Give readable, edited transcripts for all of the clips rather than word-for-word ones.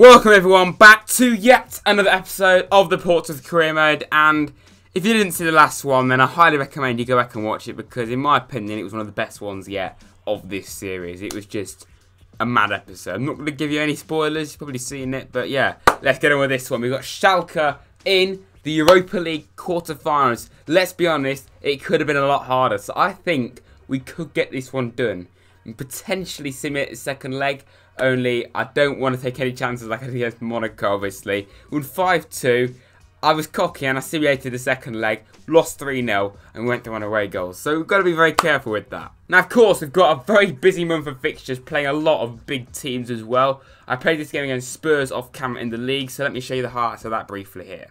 Welcome everyone back to yet another episode of the Portsmouth Career Mode, and if you didn't see the last one, then I highly recommend you go back and watch it, because in my opinion it was one of the best ones yet of this series. It was just a mad episode. I'm not going to give you any spoilers, you've probably seen it, but yeah, let's get on with this one. We've got Schalke in the Europa League quarterfinals. Let's be honest, it could have been a lot harder, so I think we could get this one done and potentially simulate the second leg. Only I don't want to take any chances like I did against Monaco, obviously. We won 5-2. I was cocky and I simulated the second leg, lost 3-0 and went to one away goals. So we've got to be very careful with that. Now, of course, we've got a very busy month of fixtures, playing a lot of big teams as well. I played this game against Spurs off camera in the league, so let me show you the highlights of that briefly here.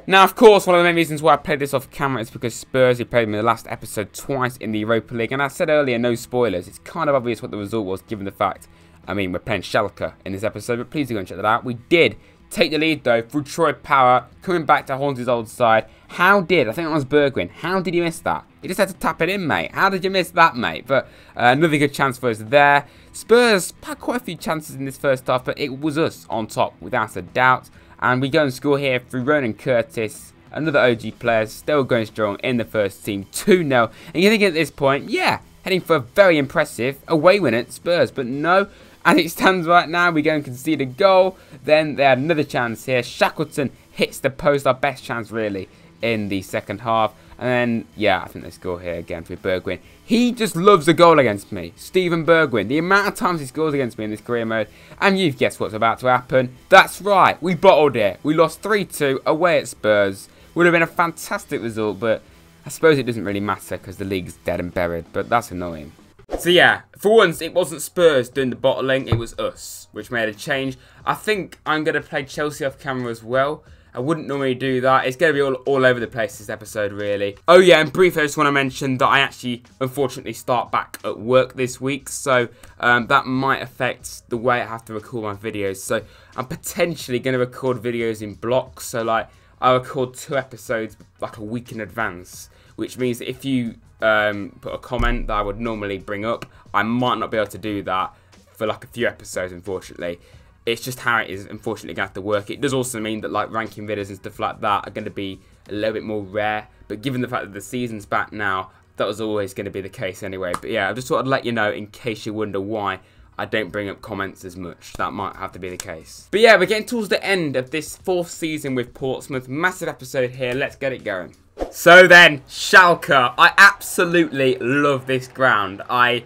Now, of course, one of the main reasons why I played this off camera is because Spurs, who played me in the last episode twice in the Europa League. And I said earlier, no spoilers. It's kind of obvious what the result was, given the fact, I mean, we're playing Schalke in this episode, but please do go and check that out. We did take the lead, though, through Troy Power, coming back to haunt his old side. I think that was Bergwijn. How did you miss that? You just had to tap it in, mate. How did you miss that, mate? But another good chance for us there. Spurs had quite a few chances in this first half, but it was us on top, without a doubt. And we go and score here through Ronan Curtis, another OG player, still going strong in the first team, 2-0. And you're thinking at this point, yeah, heading for a very impressive away win at Spurs, but no. As it stands right now, we go and concede a goal. Then they had another chance here. Shackleton hits the post, our best chance really in the second half. And then, yeah, I think they score here again for Bergwijn. He just loves a goal against me. Steven Bergwijn. The amount of times he scores against me in this career mode. And you've guessed what's about to happen. That's right, we bottled it. We lost 3-2 away at Spurs. Would have been a fantastic result, but I suppose it doesn't really matter because the league's dead and buried. But that's annoying. So yeah, for once it wasn't Spurs doing the bottling, it was us, which made a change. I think I'm going to play Chelsea off camera as well. I wouldn't normally do that. It's going to be all over the place this episode, really. Oh yeah, and briefly, I just want to mention that I actually, unfortunately, start back at work this week. So that might affect the way I have to record my videos. So I'm potentially going to record videos in blocks. So like, I record 2 episodes like a week in advance. Which means that if you put a comment that I would normally bring up, I might not be able to do that for like a few episodes, unfortunately. It's just how it is, unfortunately, going to have to work. It does also mean that like ranking videos and stuff like that are going to be a little bit more rare. But given the fact that the season's back now, that was always going to be the case anyway. But yeah, I just thought I'd let you know in case you wonder why I don't bring up comments as much. That might have to be the case. But yeah, we're getting towards the end of this 4th season with Portsmouth. Massive episode here. Let's get it going. So then, Schalke. I absolutely love this ground. I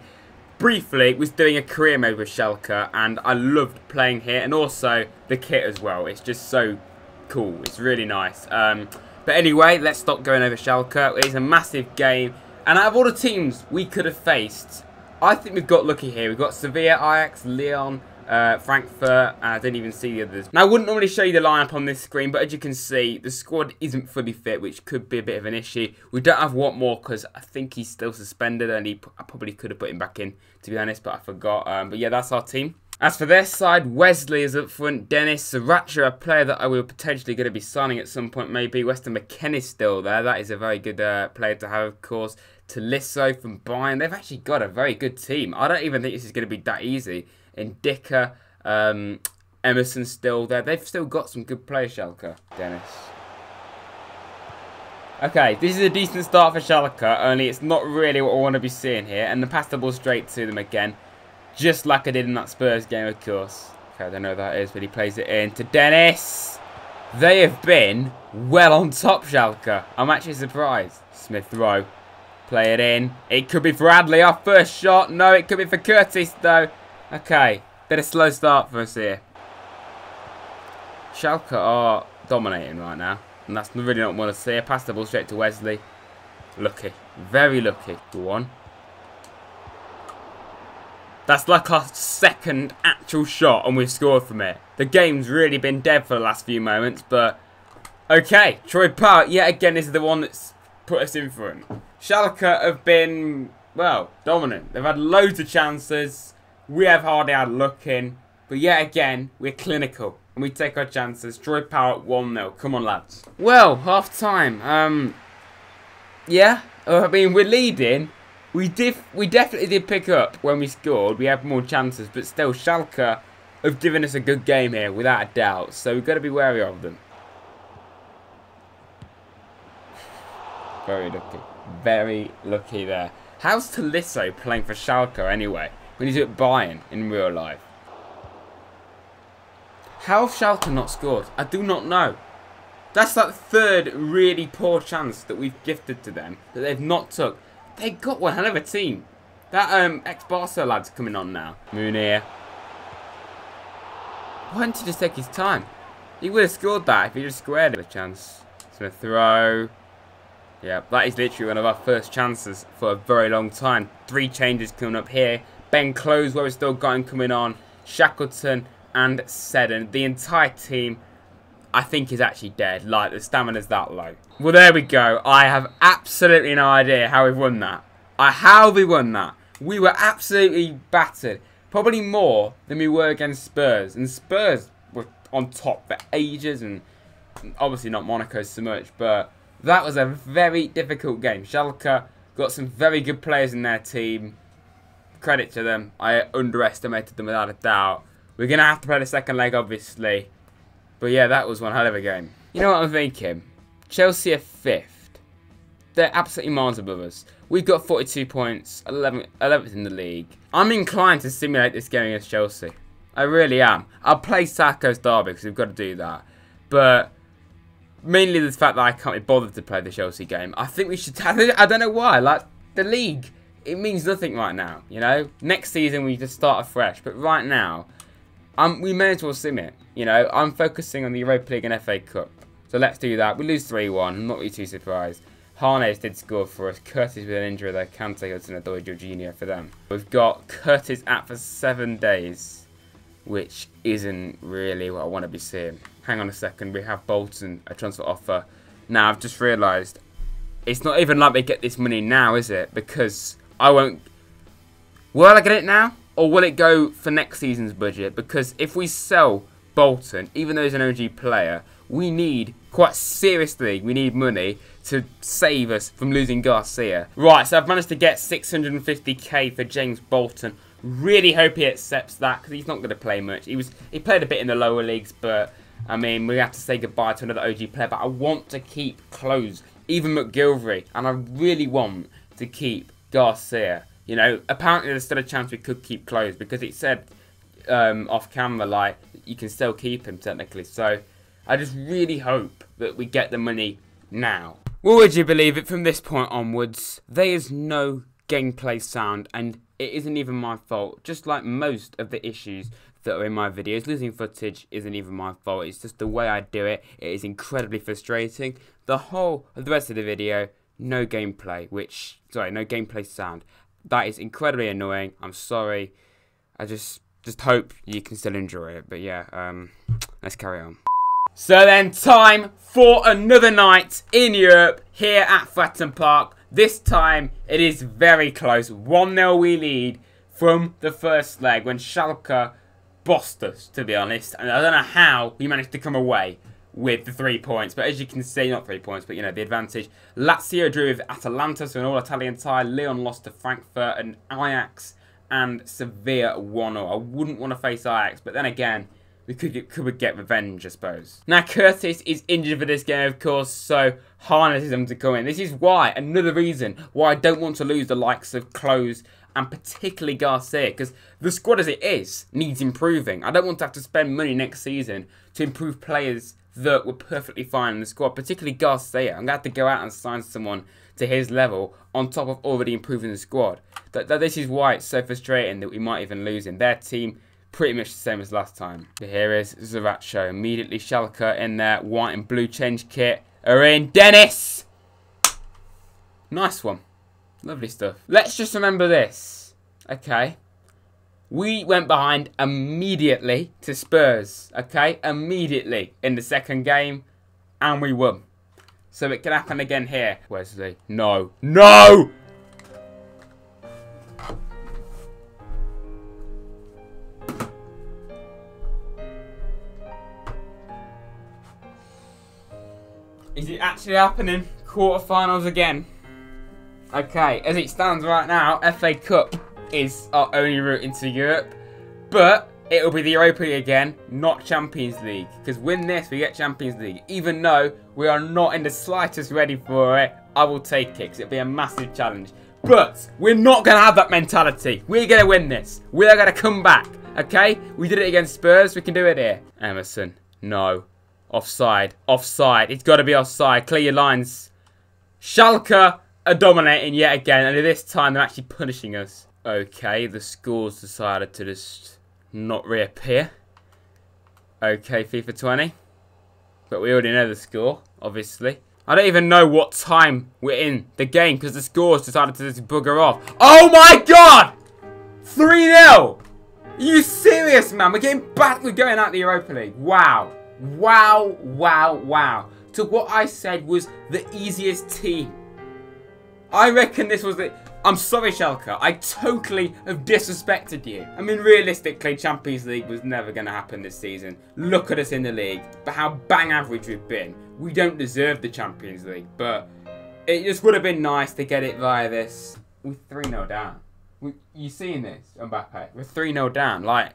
briefly was doing a career mode with Schalke and I loved playing here, and also the kit as well. It's just so cool. It's really nice. But anyway, let's stop going over Schalke. It's a massive game, and out of all the teams we could have faced, I think we've got lucky here. We've got Sevilla, Ajax, Lyon, Frankfurt, and I didn't even see the others. Now, I wouldn't normally show you the lineup on this screen, but as you can see, the squad isn't fully fit, which could be a bit of an issue. We don't have Watmore because I think he's still suspended, and I probably could have put him back in, to be honest, but I forgot. But yeah, that's our team. As for their side, Wesley is up front, Dennis, Sriracha, a player that I will potentially going to be signing at some point, maybe. Weston McKennie's still there. That is a very good player to have, of course. Tolisso from Bayern. They've actually got a very good team. I don't even think this is going to be that easy. And Dicker, Emerson's still there. They've still got some good players, Schalke. Dennis. Okay, this is a decent start for Schalke, only it's not really what I want to be seeing here. And the pass the ball straight to them again. Just like I did in that Spurs game, of course. Okay, I don't know who that is, but he plays it in to Dennis. They have been well on top, Schalke. I'm actually surprised. Smith Rowe. Play it in. It could be for Adley, our first shot. No, it could be for Curtis, though. Okay, bit of slow start for us here. Schalke are dominating right now, and that's really not what I want to see. I passed the ball straight to Wesley. Lucky, very lucky. Go on. That's like our second actual shot, and we've scored from it. The game's really been dead for the last few moments, but okay. Troy Power, yet again, is the one that's put us in front. Schalke have been, well, dominant. They've had loads of chances. We have hardly had luck in, but yet again, we're clinical and we take our chances. Troy Power at 1-0. Come on, lads. Well, half time. Yeah, I mean, we're leading. We definitely did pick up when we scored. We had more chances, but still, Schalke have given us a good game here, without a doubt. So we've got to be wary of them. Very lucky. Very lucky there. How's Tolisso playing for Schalke anyway, when he's at Bayern in real life? How have Schalke not scored? I do not know. That's like the third really poor chance that we've gifted to them that they've not took. They've got one hell of a team. That ex-Barca lad's coming on now. Munir. Why didn't he just take his time? He would have scored that if he just squared it. A chance. It's going to throw. Yeah, that is literally one of our first chances for a very long time. 3 changes coming up here. Ben Close, where we've still got him coming on. Shackleton and Seddon. The entire team, I think, is actually dead. Like, the stamina's that low. Well, there we go. I have absolutely no idea how we've won that. How have we won that? We were absolutely battered. Probably more than we were against Spurs. And Spurs were on top for ages. And obviously not Monaco so much. But that was a very difficult game. Schalke got some very good players in their team. Credit to them. I underestimated them without a doubt. We're going to have to play the second leg, obviously. But yeah, that was one hell of a game. You know what I'm thinking? Chelsea are 5th. They're absolutely miles above us. We've got 42 points, 11th in the league. I'm inclined to simulate this game against Chelsea. I really am. I'll play Sarko's derby because we've got to do that. But mainly the fact that I can't be bothered to play the Chelsea game. I think we should... I don't know why. Like, the league, it means nothing right now, you know? Next season, we just start afresh. But right now, we may as well sim it, you know? I'm focusing on the Europa League and FA Cup. So let's do that. We lose 3-1. I'm not really too surprised. Harnes did score for us. Curtis with an injury there. Kante, Hudson, Odoi, Jorginho for them. We've got Curtis out for 7 days, which isn't really what I want to be seeing. Hang on a second. We have Bolton, a transfer offer. Now, I've just realised it's not even like we get this money now, is it? Because I won't... Will I get it now? Or will it go for next season's budget? Because if we sell Bolton, even though he's an OG player, we need, quite seriously, we need money to save us from losing Garcia. Right, so I've managed to get 650k for James Bolton. Really hope he accepts that because he's not going to play much. He played a bit in the lower leagues, but I mean, we have to say goodbye to another OG player. But I want to keep Close, even McGilvery, and I really want to keep Garcia. You know, apparently there's still a chance we could keep Close because it said off camera like you can still keep him technically. So I just really hope that we get the money now. Well, would you believe it, from this point onwards, there is no gameplay sound, and it isn't even my fault. Just like most of the issues that are in my videos, losing footage isn't even my fault. It's just the way I do it. It is incredibly frustrating. The whole of the rest of the video, no gameplay, no gameplay sound. That is incredibly annoying. I'm sorry. I just hope you can still enjoy it. But yeah, let's carry on. So then, time for another night in Europe here at Fratton Park. This time, it is very close. 1-0 we lead from the first leg when Schalke bossed us, to be honest. And I don't know how we managed to come away with the 3 points. But as you can see, not 3 points, but, you know, the advantage. Lazio drew with Atalanta, so an all-Italian tie. Lyon lost to Frankfurt, and Ajax and Sevilla 1-0. I wouldn't want to face Ajax, but then again, we could get revenge, I suppose. Now, Curtis is injured for this game, of course, so Harness is him to come in. This is why, another reason why I don't want to lose the likes of Close and particularly Garcia, because the squad as it is needs improving. I don't want to have to spend money next season to improve players that were perfectly fine in the squad, particularly Garcia. I'm going to have to go out and sign someone to his level on top of already improving the squad. This is why it's so frustrating that we might even lose him. Their team, pretty much the same as last time. But here is Zaratcho. Immediately Schalke in their white and blue change kit are in. Dennis! Nice one. Lovely stuff. Let's just remember this. Okay. We went behind immediately to Spurs. Okay. Immediately in the second game. And we won. So it can happen again here. Wesley. No. No! Is it actually happening? Quarterfinals again. Okay, as it stands right now, FA Cup is our only route into Europe. But it'll be the Europa League again, not Champions League. Because win this, we get Champions League. Even though we are not in the slightest ready for it, I will take it because it'll be a massive challenge. But we're not going to have that mentality. We're going to win this. We are going to come back. Okay? We did it against Spurs. We can do it here. Emerson. No. Offside. Offside. It's got to be offside. Clear your lines. Schalke are dominating yet again. And this time they're actually punishing us. Okay. The scores decided to just not reappear. Okay. FIFA 20. But we already know the score. Obviously. I don't even know what time we're in the game because the scores decided to just bugger off. Oh my god! 3-0! Are you serious, man? We're getting back. We're going out the Europa League. Wow. Wow, wow, wow. To what I said was the easiest team. I reckon this was the... I'm sorry, Schalke. I totally have disrespected you. I mean, realistically, Champions League was never going to happen this season. Look at us in the league. But how bang average we've been. We don't deserve the Champions League. But it just would have been nice to get it via this. We're 3-0 down. You seeing this, Mbappe? We're 3-0 down. Like,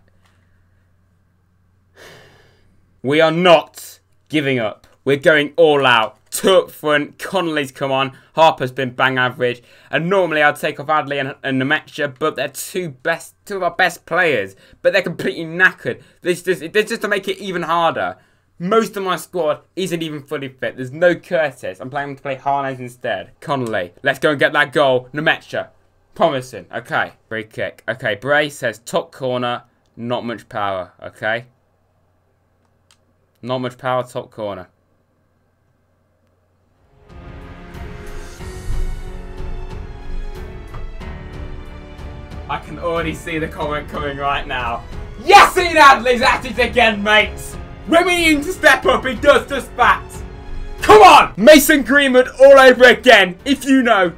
we are not giving up. We're going all out. Two up front. Connolly's come on. Harper's been bang average. And normally I'd take off Adley and Nemecha, but they're two of our best players. But they're completely knackered. This just to make it even harder. Most of my squad isn't even fully fit. There's no Curtis. I'm planning to play Harnes instead. Connolly. Let's go and get that goal. Nemecha. Promising. Okay. Free kick. Okay. Bray says top corner. Not much power. Okay. Not much power. Top corner. I can already see the comment coming right now. Yes, Ian Adley's at it again, mates. When we need him to step up, he does just that. Come on! Mason Greenwood all over again. If you know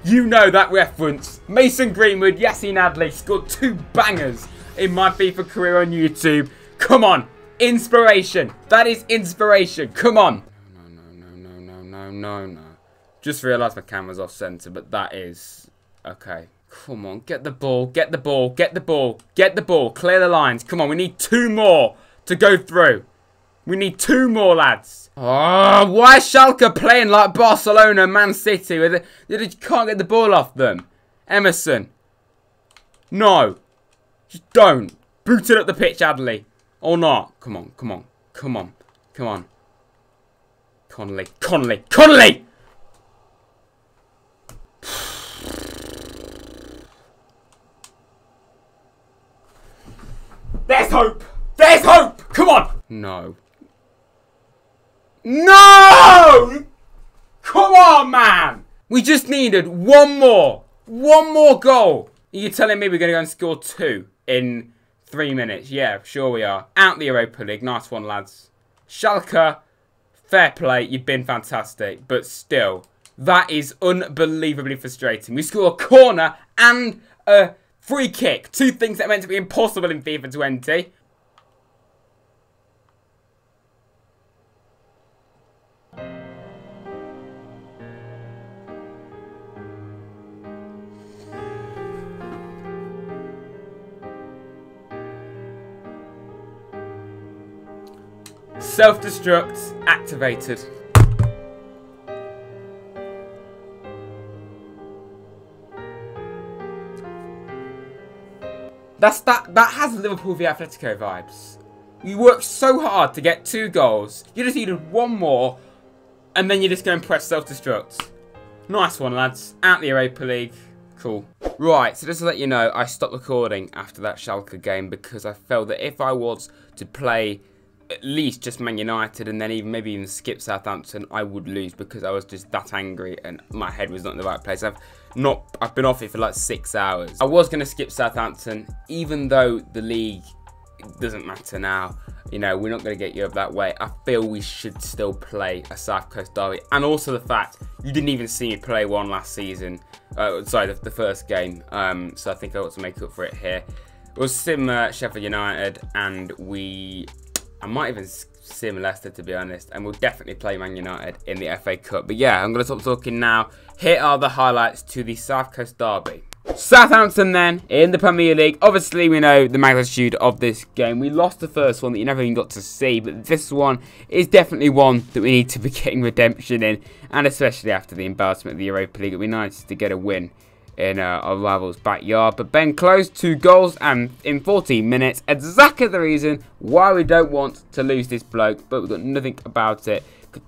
that reference. Mason Greenwood, Yassine Adley scored 2 bangers in my FIFA career on YouTube. Come on. Inspiration. That is inspiration. Come on. No. Just realised my camera's off centre, but that is... Okay. Come on. Get the ball. Get the ball. Get the ball. Get the ball. Clear the lines. Come on. We need 2 more to go through. We need 2 more, lads. Oh, why is Schalke playing like Barcelona, Man City? Where they can't get the ball off them. Emerson. No. Just don't. Boot it up the pitch, Adley. Or not. Come on. Come on. Come on. Come on. Connolly. Connolly. Connolly! There's hope. There's hope. Come on. No. No! Come on, man! We just needed 1 more. 1 more goal. You're telling me we're going to go and score 2 in 3 minutes? Yeah, sure we are. Out the Europa League. Nice one, lads. Schalke, fair play. You've been fantastic. But still, that is unbelievably frustrating. We score a corner and a free kick. 2 things that are meant to be impossible in FIFA 20. Self-destruct activated. That has Liverpool v Atletico vibes. You worked so hard to get 2 goals. You just needed 1 more, and then you just go and press self-destruct. Nice one, lads. Out the Europa League. Cool. Right, so just to let you know, I stopped recording after that Schalke game because I felt that if I was to play at least just Man United and then maybe even skip Southampton, I would lose because I was just that angry and my head was not in the right place. I've been off it for like 6 hours. I was going to skip Southampton, even though the league doesn't matter now. You know, we're not going to get you up that way. I feel we should still play a South Coast derby. And also the fact you didn't even see me play one last season. Sorry, the first game. So I think I ought to make up for it here. We'll sim Sheffield United and I might even sim Leicester, to be honest, and we'll definitely play Man United in the FA Cup. But yeah, I'm going to stop talking now. Here are the highlights to the South Coast derby. Southampton then, in the Premier League. Obviously, we know the magnitude of this game. We lost the first one that you never even got to see, but this one is definitely one that we need to be getting redemption in, and especially after the embarrassment of the Europa League, it would be nice to get a win in our rival's backyard. But Ben Close, 2 goals and in 14 minutes. Exactly the reason why we don't want to lose this bloke, but we've got nothing about it.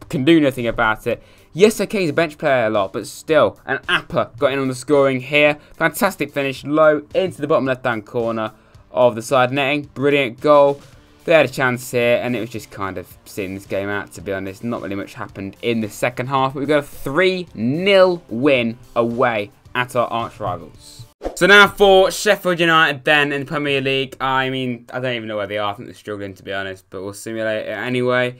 Can do nothing about it. Yes, okay, he's a bench player a lot, but still, an Appa got in on the scoring here. Fantastic finish, low into the bottom left-hand corner of the side netting. Brilliant goal. They had a chance here, and it was just kind of seeing this game out, to be honest. Not really much happened in the second half, but we got a 3-0 win away at our arch rivals. So now for Sheffield United then in the Premier League. I mean, I don't even know where they are. I think they're struggling, to be honest, but we'll simulate it anyway.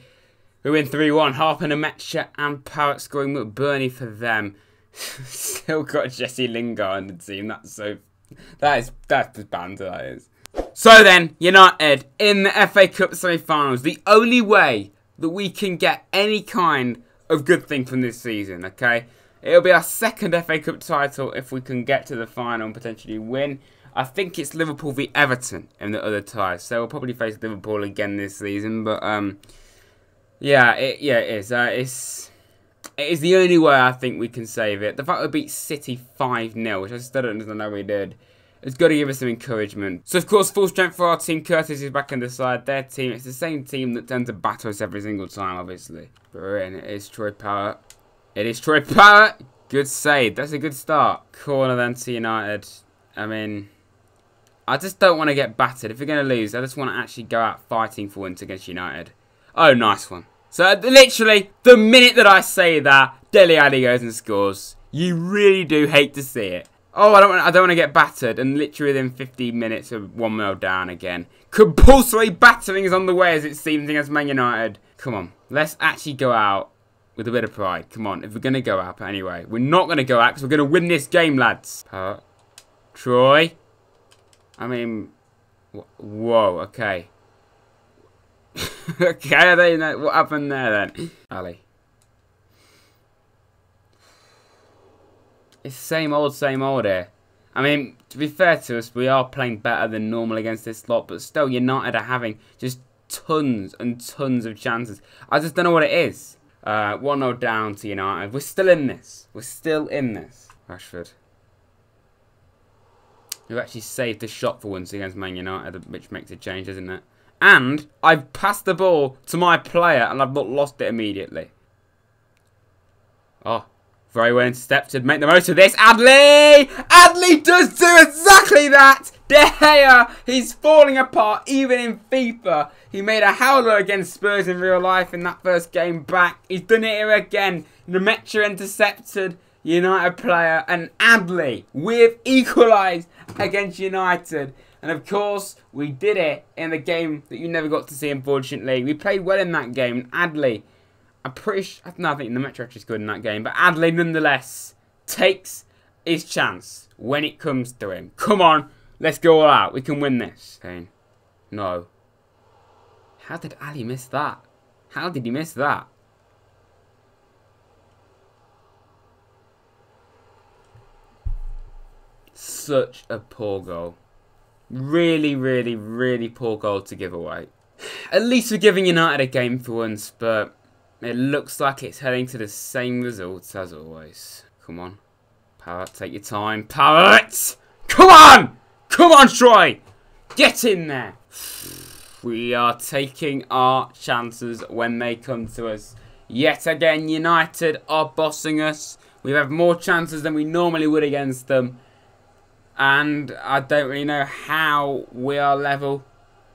We win 3-1. Harpen and Metcha and Parrott scoring McBurney for them. Still got Jesse Lingard in the team. That's just banter, that is. So then, United in the FA Cup semi-finals. The only way that we can get any kind of good thing from this season, okay? It'll be our second FA Cup title if we can get to the final and potentially win. I think it's Liverpool v Everton in the other tie. So we'll probably face Liverpool again this season, but yeah, it is. It is the only way I think we can save it. The fact we beat City 5-0, which I still don't understand how we did, it's got to give us some encouragement. So, of course, full strength for our team. Curtis is back on the side. Their team, it's the same team that tends to batter us every single time, obviously. But we're in. It is Troy Parrott. It is Troy Parrott. Good save. That's a good start. Corner then to United. I mean, I just don't want to get battered. If we're going to lose, I just want to actually go out fighting for wins against United. Oh, nice one. So, literally, the minute that I say that, Dele Alli goes and scores. You really do hate to see it. Oh, I don't want to get battered. And literally within 15 minutes, we're 1-0 down again. Compulsory battering is on the way, as it seems, against Man United. Come on. Let's actually go out with a bit of pride. Come on. If we're going to go out, but anyway. We're not going to go out because we're going to win this game, lads. Troy. I mean, whoa, okay. Okay, I don't know what happened there then. Ali. It's same old here. I mean, to be fair to us, we are playing better than normal against this lot, but still United are having just tons and tons of chances. I just don't know what it is. 1-0 down to United. We're still in this. We're still in this. Rashford. We've actually saved the shot for once against Man United, which makes a change, doesn't it? And I've passed the ball to my player and I've not lost it immediately. Oh, very well intercepted. Make the most of this. Adley! Adley does do exactly that! De Gea, he's falling apart even in FIFA. He made a howler against Spurs in real life in that first game back. He's done it here again. Nemecha intercepted United player and Adley. We've equalised against United. And of course, we did it in the game that you never got to see, unfortunately. We played well in that game. Adley, I think the Metro actually scored in that game. But Adley, nonetheless, takes his chance when it comes to him. Come on, let's go all out. We can win this. Kane. No. How did Ali miss that? How did he miss that? Such a poor goal. Really, really, really poor goal to give away. At least we're giving United a game for once, but it looks like it's heading to the same results as always. Come on. Parrott, take your time. Parrott! Come on! Come on, Troy! Get in there! We are taking our chances when they come to us. Yet again, United are bossing us. We have more chances than we normally would against them. And I don't really know how we are level,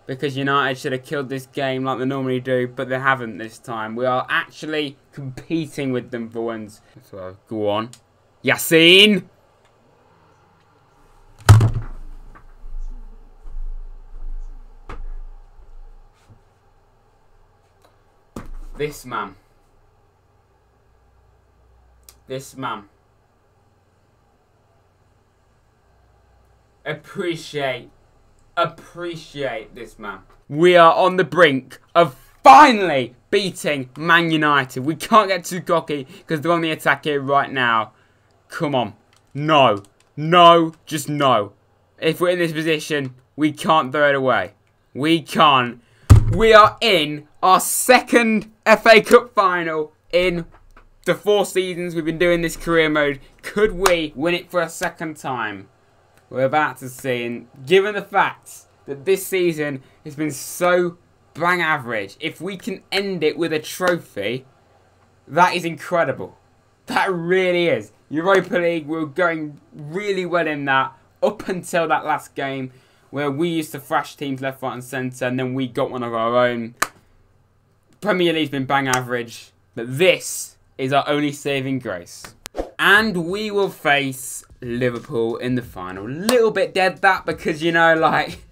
because United should have killed this game like they normally do, but they haven't this time. We are actually competing with them for once. So, go on. Yassine! This man. This man. Appreciate this man. We are on the brink of finally beating Man United. We can't get too cocky because they're on the attack here right now. Come on. No. No, just no. If we're in this position, we can't throw it away. We can't. We are in our second FA Cup final in the 4 seasons we've been doing this career mode. Could we win it for a second time? We're about to see. And given the fact that this season has been so bang average, if we can end it with a trophy, that is incredible. That really is. Europa League, we were going really well in that up until that last game where we used to thrash teams left, right and centre, and then we got one of our own. Premier League's been bang average, but this is our only saving grace. And we will face Liverpool in the final. Little bit dead that because, you know, like,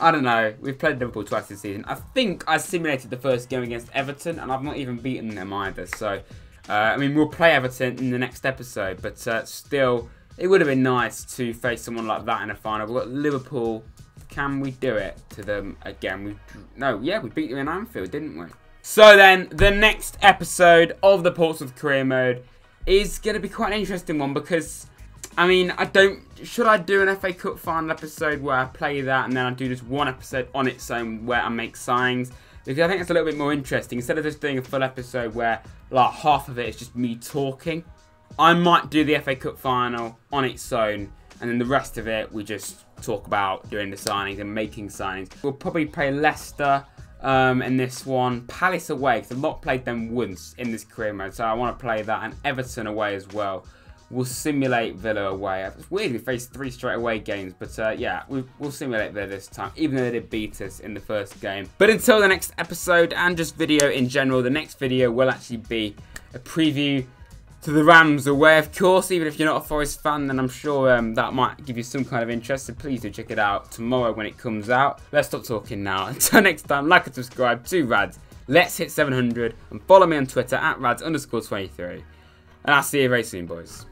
I don't know. We've played Liverpool twice this season. I think I simulated the first game against Everton, and I've not even beaten them either. So, I mean, we'll play Everton in the next episode, but still, it would have been nice to face someone like that in a final. We've got Liverpool. Can we do it to them again? We beat them in Anfield, didn't we? So then, the next episode of the Portsmouth career mode is going to be quite an interesting one because, I mean, should I do an FA Cup final episode where I play that and then I do just one episode on its own where I make signings? Because I think it's a little bit more interesting. Instead of just doing a full episode where like half of it is just me talking, I might do the FA Cup final on its own and then the rest of it we just talk about doing the signings and making signings. We'll probably play Leicester in this one, Palace away because I've not played them once in this career mode, so I want to play that, and Everton away as well. We'll simulate Villa away. It's weird we faced 3 straight away games, but yeah, we'll simulate Villa this time, even though they did beat us in the first game. But until the next episode, and just video in general, the next video will actually be a preview to the Rams away, of course. Even if you're not a Forest fan, then I'm sure that might give you some kind of interest, so please do check it out tomorrow when it comes out. Let's stop talking now. Until next time, like and subscribe to Rads. Let's hit 700, and follow me on Twitter at Rads_23. And I'll see you very soon, boys.